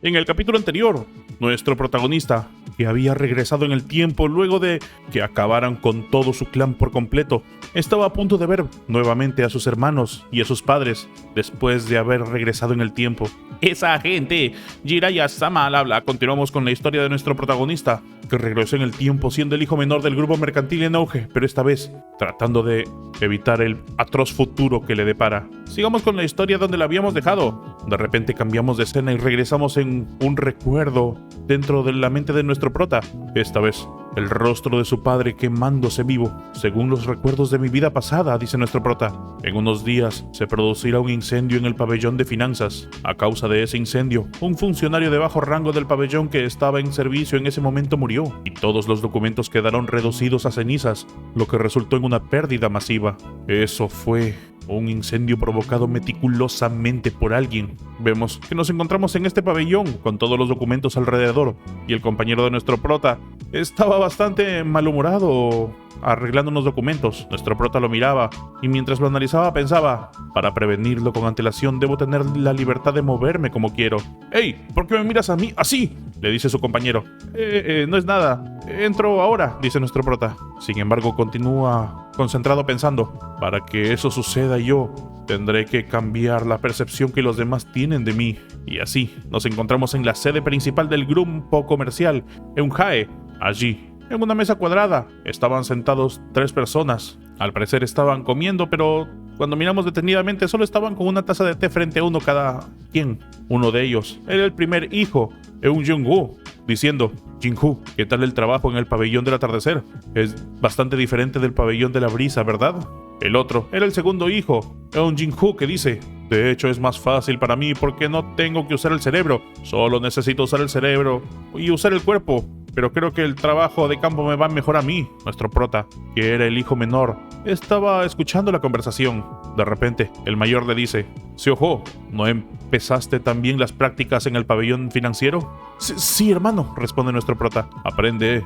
En el capítulo anterior, nuestro protagonista, que había regresado en el tiempo luego de que acabaran con todo su clan por completo, estaba a punto de ver nuevamente a sus hermanos y a sus padres después de haber regresado en el tiempo. Esa gente, Jiraiya-sama al habla. Continuamos con la historia de nuestro protagonista, que regresó en el tiempo siendo el hijo menor del grupo mercantil en auge, pero esta vez tratando de evitar el atroz futuro que le depara. Sigamos con la historia donde la habíamos dejado. De repente cambiamos de escena y regresamos en un recuerdo dentro de la mente de nuestro prota. Esta vez, el rostro de su padre quemándose vivo. Según los recuerdos de mi vida pasada, dice nuestro prota, en unos días se producirá un incendio en el pabellón de finanzas. A causa de ese incendio, un funcionario de bajo rango del pabellón que estaba en servicio en ese momento murió, y todos los documentos quedaron reducidos a cenizas, lo que resultó en una pérdida masiva. Eso fue un incendio provocado meticulosamente por alguien. Vemos que nos encontramos en este pabellón con todos los documentos alrededor, y el compañero de nuestro prota estaba bastante malhumorado arreglando unos documentos. Nuestro prota lo miraba y mientras lo analizaba pensaba, para prevenirlo con antelación debo tener la libertad de moverme como quiero. «¡Hey! ¿Por qué me miras a mí así?», le dice su compañero. No es nada. Entro ahora», dice nuestro prota. Sin embargo, continúa concentrado pensando, para que eso suceda yo tendré que cambiar la percepción que los demás tienen de mí. Y así, nos encontramos en la sede principal del grupo comercial, Eunjae. Allí, en una mesa cuadrada, estaban sentados 3 personas. Al parecer estaban comiendo, pero cuando miramos detenidamente solo estaban con una taza de té frente a uno cada quien. Uno de ellos era el primer hijo, Eun Jung-woo, diciendo: «Jin-Hoo, ¿qué tal el trabajo en el pabellón del atardecer? Es bastante diferente del pabellón de la brisa, ¿verdad?». El otro era el segundo hijo, Eun Jin-Hoo, que dice: «De hecho es más fácil para mí porque no tengo que usar el cerebro, solo necesito usar el cerebro y usar el cuerpo. Pero creo que el trabajo de campo me va mejor a mí». Nuestro prota, que era el hijo menor, estaba escuchando la conversación. De repente, el mayor le dice: «Seojo, ¿no empezaste también las prácticas en el pabellón financiero?». Sí, hermano», responde nuestro prota. Aprender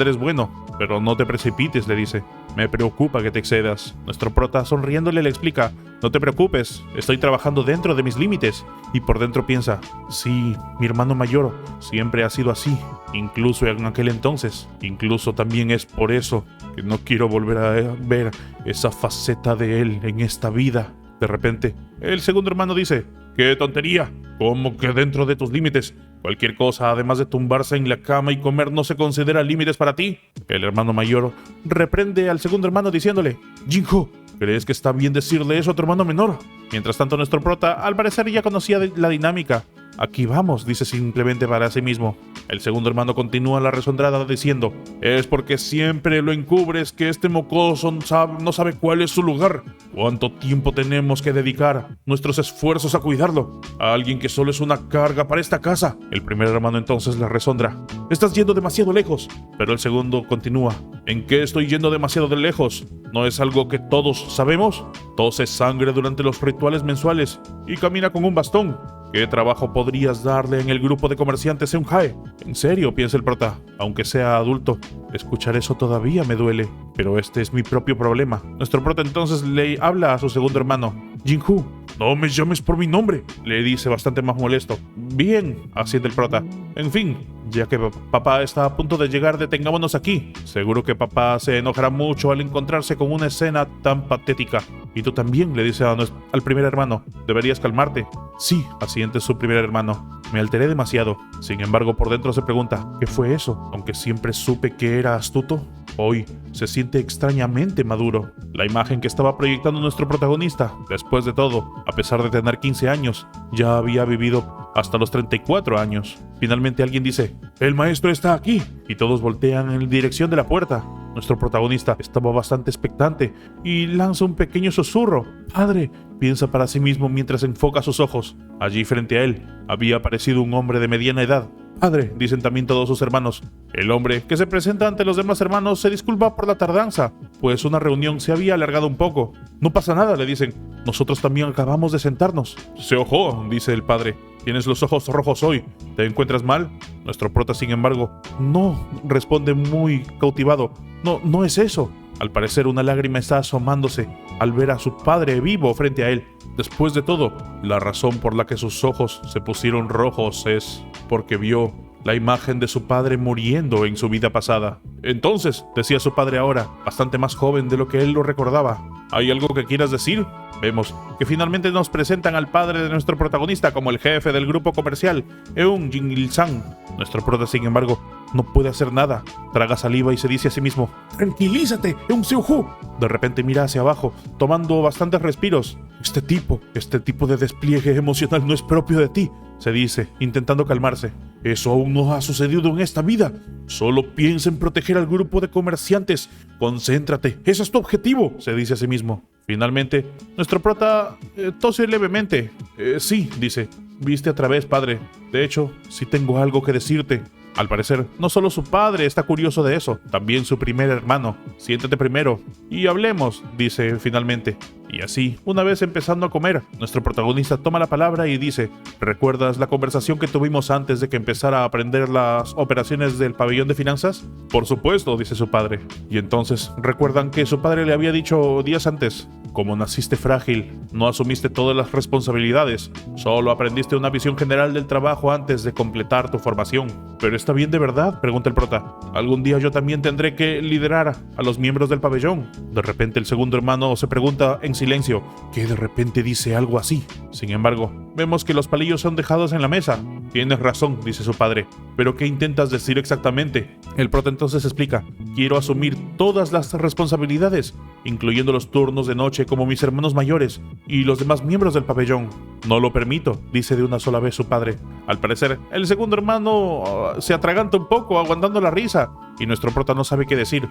es bueno, pero no te precipites», le dice. «Me preocupa que te excedas». Nuestro prota, sonriéndole, le explica: «No te preocupes, estoy trabajando dentro de mis límites». Y por dentro piensa: «Sí, mi hermano mayor siempre ha sido así, incluso en aquel entonces. Incluso también es por eso que no quiero volver a ver esa faceta de él en esta vida». De repente, el segundo hermano dice: «¡Qué tontería! ¿Cómo que dentro de tus límites? Cualquier cosa, además de tumbarse en la cama y comer, no se considera límites para ti». El hermano mayor reprende al segundo hermano diciéndole: «Jin-Hoo, ¿crees que está bien decirle eso a tu hermano menor?». Mientras tanto, nuestro prota, al parecer, ya conocía la dinámica. «Aquí vamos», dice simplemente para sí mismo. El segundo hermano continúa la resondrada diciendo: «Es porque siempre lo encubres que este mocoso no sabe cuál es su lugar. ¿Cuánto tiempo tenemos que dedicar nuestros esfuerzos a cuidarlo? A alguien que solo es una carga para esta casa». El primer hermano entonces le resondra: «Estás yendo demasiado lejos». Pero el segundo continúa: «¿En qué estoy yendo demasiado de lejos? ¿No es algo que todos sabemos? Tose sangre durante los rituales mensuales y camina con un bastón. ¿Qué trabajo podrías darle en el grupo de comerciantes Eunjae?». «En serio», piensa el prota, «aunque sea adulto, escuchar eso todavía me duele, pero este es mi propio problema». Nuestro prota entonces le habla a su segundo hermano: «Jin-Hoo, no me llames por mi nombre», le dice bastante más molesto. «Bien», asiente el prota. «En fin, ya que papá está a punto de llegar, detengámonos aquí. Seguro que papá se enojará mucho al encontrarse con una escena tan patética». «Y tú también», le dice al primer hermano, «deberías calmarte». «Sí», asiente su primer hermano, «me alteré demasiado». Sin embargo, por dentro se pregunta: ¿qué fue eso? Aunque siempre supe que era astuto, hoy se siente extrañamente maduro. La imagen que estaba proyectando nuestro protagonista, después de todo, a pesar de tener 15 años, ya había vivido hasta los 34 años. Finalmente alguien dice: «El maestro está aquí», y todos voltean en dirección de la puerta. Nuestro protagonista estaba bastante expectante y lanza un pequeño susurro. «Padre», piensa para sí mismo mientras enfoca sus ojos. Allí frente a él había aparecido un hombre de mediana edad. «Padre», dicen también todos sus hermanos. El hombre, que se presenta ante los demás hermanos, se disculpa por la tardanza, pues una reunión se había alargado un poco. «No pasa nada», le dicen, «nosotros también acabamos de sentarnos». «Seojo», dice el padre, «tienes los ojos rojos hoy, ¿te encuentras mal?». Nuestro prota, sin embargo: «No», responde muy cautivado. No es eso». Al parecer una lágrima está asomándose al ver a su padre vivo frente a él. Después de todo, la razón por la que sus ojos se pusieron rojos es porque vio la imagen de su padre muriendo en su vida pasada. Entonces, decía su padre ahora, bastante más joven de lo que él lo recordaba, ¿hay algo que quieras decir? Vemos que finalmente nos presentan al padre de nuestro protagonista como el jefe del grupo comercial, Eun Jin-il-sang. Nuestro prota, sin embargo, no puede hacer nada. Traga saliva y se dice a sí mismo: «¡Tranquilízate, Eun Seo-ju!». De repente mira hacia abajo, tomando bastantes respiros. Este tipo de despliegue emocional no es propio de ti», se dice, intentando calmarse. «Eso aún no ha sucedido en esta vida. Solo piensa en proteger al grupo de comerciantes. Concéntrate, ese es tu objetivo», se dice a sí mismo. Finalmente, nuestro prota tose levemente. «Sí», dice, «viste a través, padre. De hecho, sí tengo algo que decirte». Al parecer, no solo su padre está curioso de eso, también su primer hermano. «Siéntate primero y hablemos», dice finalmente. Y así, una vez empezando a comer, nuestro protagonista toma la palabra y dice: «¿Recuerdas la conversación que tuvimos antes de que empezara a aprender las operaciones del pabellón de finanzas?». «Por supuesto», dice su padre. Y entonces recuerdan que su padre le había dicho días antes: «Como naciste frágil, no asumiste todas las responsabilidades, solo aprendiste una visión general del trabajo antes de completar tu formación». «¿Pero está bien de verdad?», pregunta el prota. «Algún día yo también tendré que liderar a los miembros del pabellón». De repente el segundo hermano se pregunta en silencio: ¿qué de repente dice algo así? Sin embargo, vemos que los palillos son dejados en la mesa. «Tienes razón», dice su padre. «¿Pero qué intentas decir exactamente?». El prota entonces explica: «Quiero asumir todas las responsabilidades, incluyendo los turnos de noche como mis hermanos mayores y los demás miembros del pabellón». «No lo permito», dice de una sola vez su padre. Al parecer, el segundo hermano se atraganta un poco, aguantando la risa, y nuestro prota no sabe qué decir.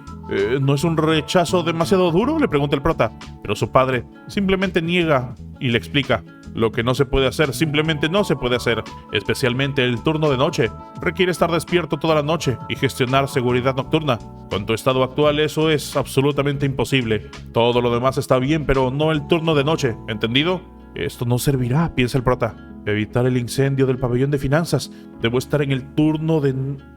«¿No es un rechazo demasiado duro?», le pregunta el prota. Pero su padre simplemente niega y le explica: «Lo que no se puede hacer, simplemente no se puede hacer, especialmente el turno de noche. Requiere estar despierto toda la noche y gestionar seguridad nocturna. Con tu estado actual eso es absolutamente imposible. Todo lo demás está bien, pero no el turno de noche, ¿entendido?». «Esto no servirá», piensa el prota. «Evitar el incendio del pabellón de finanzas. Debo estar en el turno de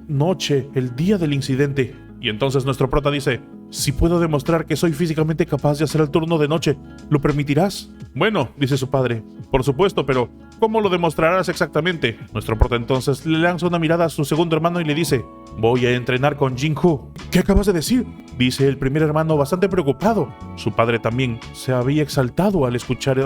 noche, el día del incidente». Y entonces nuestro prota dice: «Si puedo demostrar que soy físicamente capaz de hacer el turno de noche, ¿lo permitirás?». «Bueno», dice su padre, «por supuesto, pero ¿cómo lo demostrarás exactamente?». Nuestro prota entonces le lanza una mirada a su segundo hermano y le dice: «Voy a entrenar con Jin-Hu». «¿Qué acabas de decir?», dice el primer hermano bastante preocupado. Su padre también se había exaltado al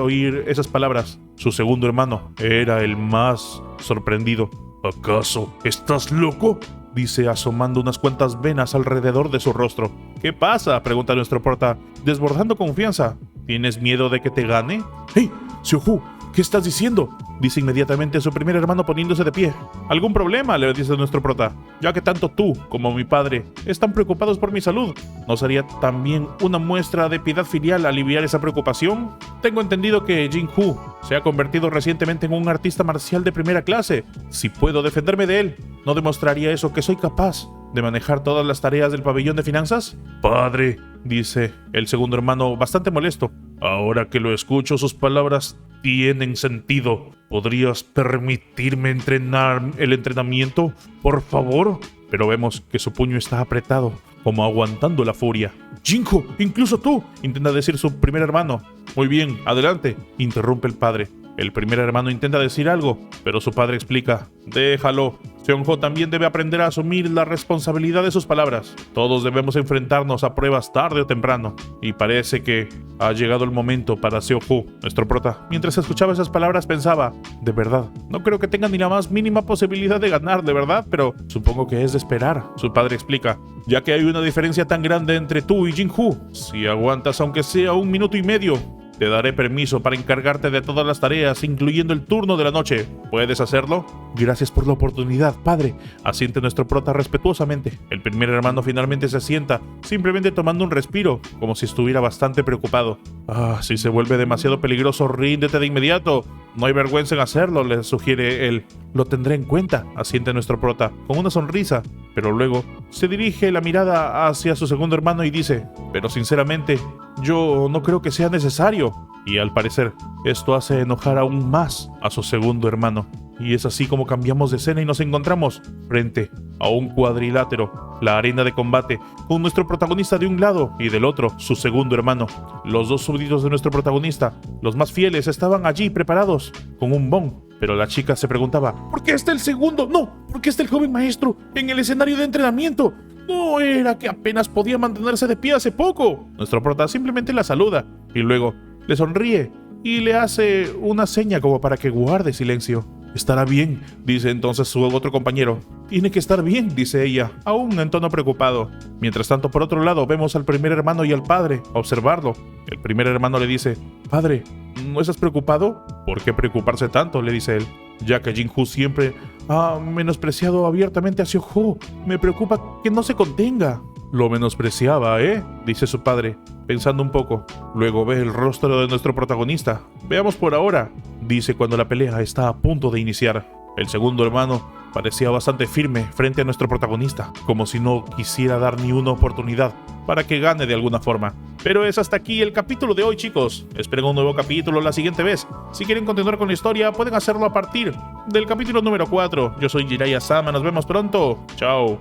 oír esas palabras. Su segundo hermano era el más sorprendido. «¿Acaso estás loco?», dice, asomando unas cuantas venas alrededor de su rostro. «¿Qué pasa?», pregunta nuestro prota, desbordando confianza. «¿Tienes miedo de que te gane?». «¡Hey, Seo-ju! ¿Qué estás diciendo?», dice inmediatamente su primer hermano poniéndose de pie. «¿Algún problema?», le dice nuestro prota. «Ya que tanto tú como mi padre están preocupados por mi salud, ¿no sería también una muestra de piedad filial aliviar esa preocupación? Tengo entendido que Jin-Hu se ha convertido recientemente en un artista marcial de primera clase. Si puedo defenderme de él, ¿no demostraría eso que soy capaz de manejar todas las tareas del pabellón de finanzas?». «Padre», dice el segundo hermano bastante molesto, «ahora que lo escucho, sus palabras tienen sentido. ¿Podrías permitirme entrenar el entrenamiento, por favor?». Pero vemos que su puño está apretado, como aguantando la furia. «Jin-Hu, incluso tú», intenta decir su primer hermano. «Muy bien, adelante», interrumpe el padre. El primer hermano intenta decir algo, pero su padre explica: «Déjalo. Seon-ho también debe aprender a asumir la responsabilidad de sus palabras. Todos debemos enfrentarnos a pruebas tarde o temprano. Y parece que ha llegado el momento para Seo-ho». Nuestro prota, mientras escuchaba esas palabras, pensaba: «De verdad, no creo que tenga ni la más mínima posibilidad de ganar, de verdad, pero supongo que es de esperar». Su padre explica: «Ya que hay una diferencia tan grande entre tú y Jin-Hu, si aguantas aunque sea 1 minuto y medio, te daré permiso para encargarte de todas las tareas, incluyendo el turno de la noche. ¿Puedes hacerlo?». «Gracias por la oportunidad, padre», asiente nuestro prota respetuosamente. El primer hermano finalmente se sienta, simplemente tomando un respiro, como si estuviera bastante preocupado. «Si se vuelve demasiado peligroso, ríndete de inmediato. No hay vergüenza en hacerlo», le sugiere él. «Lo tendré en cuenta», asiente nuestro prota, con una sonrisa, pero luego se dirige la mirada hacia su segundo hermano y dice: «Pero sinceramente, yo no creo que sea necesario». Y al parecer, esto hace enojar aún más a su segundo hermano. Y es así como cambiamos de escena y nos encontramos frente a un cuadrilátero, la arena de combate, con nuestro protagonista de un lado y del otro su segundo hermano. Los dos súbditos de nuestro protagonista, los más fieles, estaban allí preparados con un bon. Pero la chica se preguntaba, ¿por qué está el segundo? No, ¿por qué está el joven maestro en el escenario de entrenamiento? ¿No era que apenas podía mantenerse de pie hace poco? Nuestro prota simplemente la saluda y luego le sonríe y le hace una seña como para que guarde silencio. «Estará bien», dice entonces su otro compañero. «Tiene que estar bien», dice ella, aún en tono preocupado. Mientras tanto, por otro lado, vemos al primer hermano y al padre observarlo. El primer hermano le dice, «Padre, ¿no estás preocupado?» «¿Por qué preocuparse tanto?», le dice él. «Ya que Jin-Hoo siempre ha menospreciado abiertamente a Seo-Ho. Me preocupa que no se contenga». «Lo menospreciaba, ¿eh?», dice su padre, pensando un poco. Luego ve el rostro de nuestro protagonista. «Veamos por ahora», dice cuando la pelea está a punto de iniciar. El segundo hermano parecía bastante firme frente a nuestro protagonista, como si no quisiera dar ni una oportunidad para que gane de alguna forma. Pero es hasta aquí el capítulo de hoy, chicos. Esperen un nuevo capítulo la siguiente vez. Si quieren continuar con la historia, pueden hacerlo a partir del capítulo número 4. Yo soy Jiraiya Sama, nos vemos pronto. Chao.